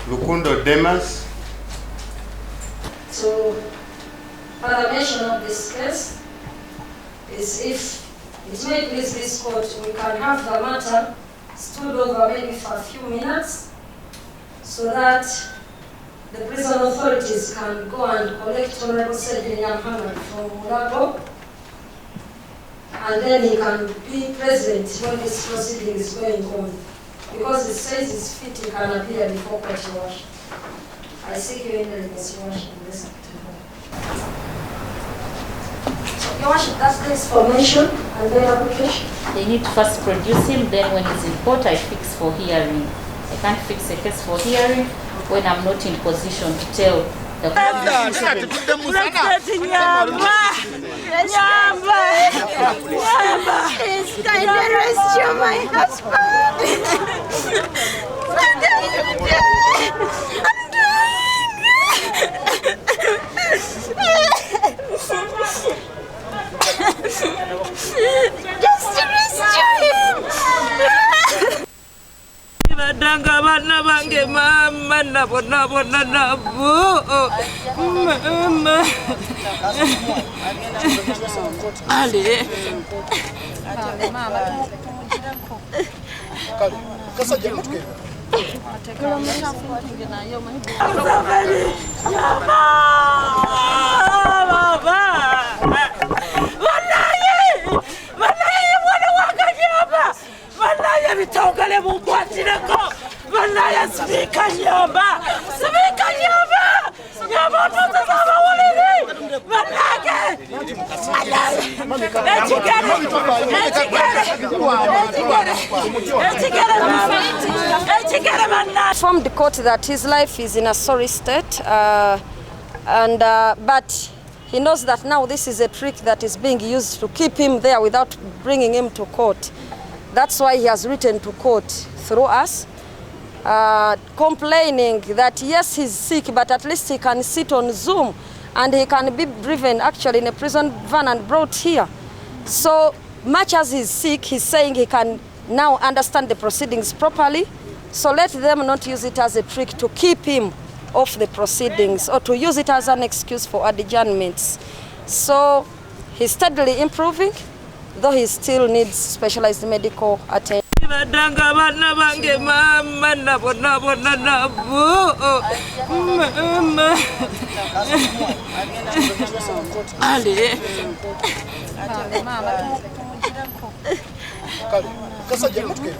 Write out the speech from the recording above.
Lukundo Demas. So, further mention of this case is if it may please this court, we can have the matter stood over maybe for a few minutes so that the prison authorities can go and collect Honorable Sergeant Nyamhanga from Mulago, and then he can be present when this proceeding is going on. Because it says his feet he can appear before court, Your Worship. I seek your indulgence, Your Worship, in this afternoon. So, Your Worship, that's the explanation and the application. They need to first produce him, then when he's in court, I fix for hearing. I can't fix a case for hearing when I'm not in position to tell the court. It's time to rescue my husband. Just to rescue him. Badanga bana bange mama na bona na bu mama ale mama kasa je mutke bitongale mukwatire-ko banaya sibika nyamba nyamba tutazaba walili banage Informed the court that his life is in a sorry state, but he knows that now this is a trick that is being used to keep him there without bringing him to court. That's why he has written to court through us, complaining that yes, he's sick, but at least he can sit on Zoom and he can be driven actually in a prison van and brought here. So much as he's sick, he's saying he can now understand the proceedings properly. So let them not use it as a trick to keep him off the proceedings or to use it as an excuse for adjournments. So he's steadily improving, though he still needs specialized medical attention. Badanga bana bange mama na bona na bu mama ale kasa je mutke